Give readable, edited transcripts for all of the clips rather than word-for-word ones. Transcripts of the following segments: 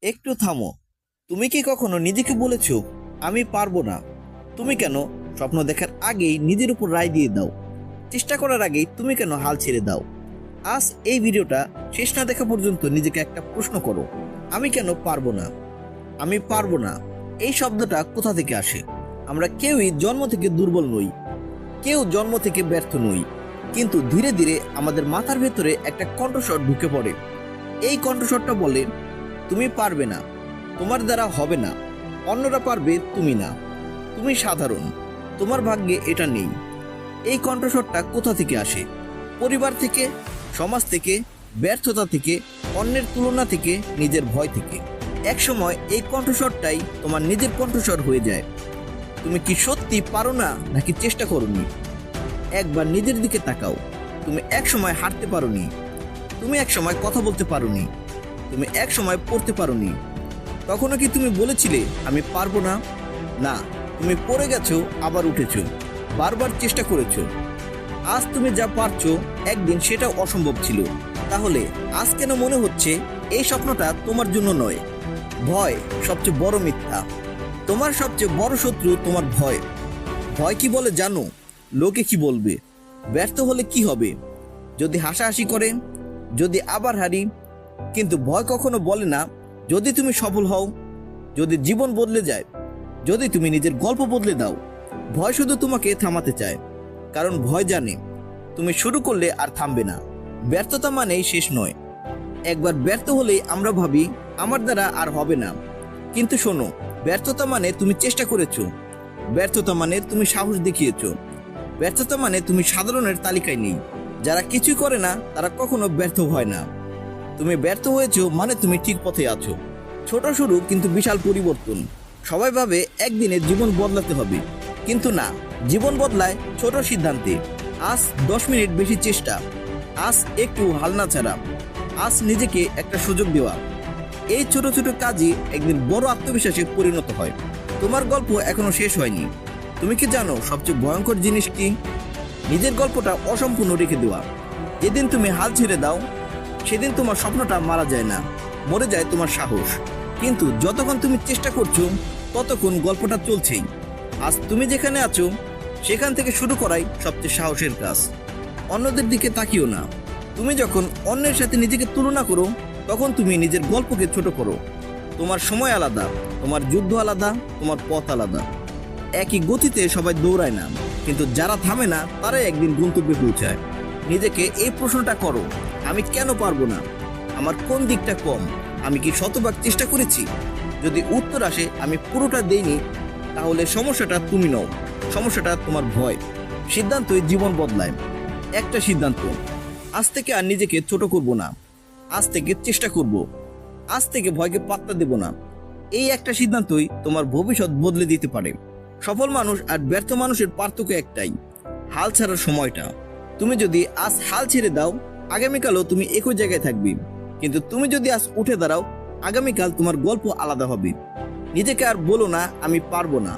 একটু থামো। তুমি কি কখনো নিজেকে বলেছো আমি পারবো না? তুমি কেন স্বপ্ন দেখার আগেই নিজের উপর রায় দিয়ে দাও? চেষ্টা করার আগেই তুমি কেন হাল ছেড়ে দাও? আজ এই ভিডিওটা শেষ না দেখা পর্যন্ত নিজেকে একটা প্রশ্ন করো, আমি কেন পারবো না? আমি পারবো না এই শব্দটা কোথা থেকে আসে? আমরা কেউই জন্ম থেকে দুর্বল নই, কেউ জন্ম থেকে ব্যর্থ নই, কিন্তু ধীরে ধীরে আমাদের মাথার ভেতরে একটা কণ্ঠস্বর ঢুকে পড়ে। এই কণ্ঠস্বরটা বলে তুমি পারবে না, তোমার দ্বারা হবে না, অন্যরা পারবে তুমি না, তুমি সাধারণ, তোমার ভাগ্যে এটা নেই। এই কণ্ঠস্বরটা কোথা থেকে আসে? পরিবার থেকে, সমাজ থেকে, ব্যর্থতা থেকে, অন্যের তুলনা থেকে, নিজের ভয় থেকে। একসময় এই কণ্ঠস্বরটাই তোমার নিজের কণ্ঠস্বর হয়ে যায়। তুমি কি সত্যি পারো না, নাকি চেষ্টা করোনি? একবার নিজের দিকে তাকাও। তুমি একসময় হাঁটতে পারোনি, তুমি একসময় কথা বলতে পারোনি, তুমি একসময় পড়তে পারোনি। তখনও কি তুমি বলেছিলে আমি পারবো না? না, তুমি পড়ে গেছো, আবার উঠেছো, বারবার চেষ্টা করেছো। আজ তুমি যা পারছো, একদিন সেটা অসম্ভব ছিল। তাহলে আজ কেন মনে হচ্ছে এই স্বপ্নটা তোমার জন্য নয়? ভয় সবচেয়ে বড় মিথ্যা। তোমার সবচেয়ে বড় শত্রু তোমার ভয়। ভয় কি বলে জানো? লোকে কি বলবে? ব্যর্থ হলে কি হবে? যদি হাসাহাসি করে, যদি আবার হারি। কিন্তু ভয় কখনো বলে না যদি তুমি সফল হও, যদি জীবন বদলে যায়, যদি তুমি নিজের গল্প বদলে দাও। ভয় শুধু তোমাকে থামাতে চায়, কারণ ভয় জানে তুমি শুরু করলে আর থামবে না। ব্যর্থতা মানেই শেষ নয়। একবার ব্যর্থ হলেই আমরা ভাবি আমার দ্বারা আর হবে না। কিন্তু শোনো, ব্যর্থতা মানে তুমি চেষ্টা করেছো, ব্যর্থতা মানে তুমি সাহস দেখিয়েছো, ব্যর্থতা মানে তুমি সাধারণের তালিকায় নেই। যারা কিছুই করে না তারা কখনো ব্যর্থ হয় না। তুমি ব্যর্থ হয়েছো মানে তুমি ঠিক পথে আছো। ছোট শুরু কিন্তু বিশাল পরিবর্তন। সবাই ভাবে একদিনে জীবন বদলাতে হবে, কিন্তু না, জীবন বদলায় ছোট সিদ্ধান্তে। আজ 10 মিনিট বেশি চেষ্টা, আজ একটু হাল না ছাড়া, আজ নিজেকে একটা সুযোগ দেওয়া। এই ছোট ছোট কাজই একদিন বড় আত্মবিশ্বাসে পরিণত হয়। তোমার গল্প এখনো শেষ হয়নি। তুমি কি জানো সবচেয়ে ভয়ঙ্কর জিনিস কি? নিজের গল্পটা অসম্পূর্ণ রেখে দেওয়া। যেদিন তুমি হাল ছেড়ে দাও, সেদিন তোমার স্বপ্নটা মারা যায় না, মরে যায় তোমার সাহস। কিন্তু যতক্ষণ তুমি চেষ্টা করছো, ততক্ষণ গল্পটা চলছেই। আজ তুমি যেখানে আছো, সেখান থেকে শুরু করাই সবচেয়ে সাহসের কাজ। অন্যদের দিকে তাকিও না। তুমি যখন অন্যের সাথে নিজেকে তুলনা করো, তখন তুমি নিজের গল্পকে ছোট করো। তোমার সময় আলাদা, তোমার যুদ্ধ আলাদা, তোমার পথ আলাদা। একই গতিতে সবাই দৌড়ায় না, কিন্তু যারা থামে না তারাই একদিন গন্তব্যে পৌঁছায়। নিজেকে এই প্রশ্নটা করো, আমি কেন পারবো না? আমার কোন দিকটা কম? আমি কি শতভাগ চেষ্টা করেছি? যদি উত্তর আসে আমি পুরোটা দেইনি, তাহলে সমস্যাটা তুমি নও, সমস্যাটা তোমার ভয়। সিদ্ধান্তই জীবন বদলায়। একটা সিদ্ধান্ত, আজ থেকে আর নিজেকে ছোট করব না, আজ থেকে চেষ্টা করব, আজ থেকে ভয়কে পাত্তা দেব না। এই একটা সিদ্ধান্তই তোমার ভবিষ্যৎ বদলে দিতে পারে। সফল মানুষ আর ব্যর্থ মানুষের পার্থক্য একটাই, হাল ছাড়ার সময়টা। তুমি যদি আজ হাল ছেড়ে দাও, আগামীকালও তুমি একই জায়গায় থাকবে। কিন্তু তুমি যদি আজ উঠে দাঁড়াও, আগামীকাল তোমার গল্প আলাদা হবে। নিজেকে আর বলো না আমি পারবো না।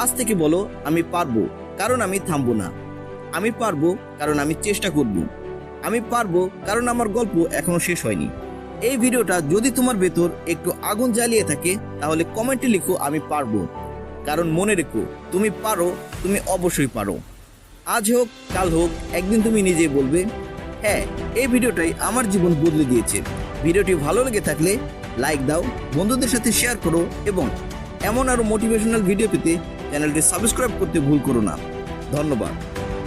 আজ থেকে বলো আমি পারবো, কারণ আমি থামবো না। আমি পারবো কারণ আমি চেষ্টা করব। আমি পারবো কারণ আমার গল্প এখনো শেষ হয়নি। এই ভিডিওটা যদি তোমার ভেতর একটু আগুন জ্বালিয়ে থাকে, তাহলে কমেন্টে লিখো আমি পারবো। কারণ মনে রেখো, তুমি পারো, তুমি অবশ্যই পারো। আজ হোক কাল হোক, একদিন তুমি নিজেই বলবে হ্যাঁ, এই ভিডিওটাই আমার জীবন বদলে দিয়েছে। ভিডিওটি ভালো লেগে থাকলে লাইক দাও, বন্ধুদের সাথে শেয়ার করো, এবং এমন আরো মোটিভেশনাল ভিডিও পেতে চ্যানেলটি সাবস্ক্রাইব করতে ভুল করো না। ধন্যবাদ।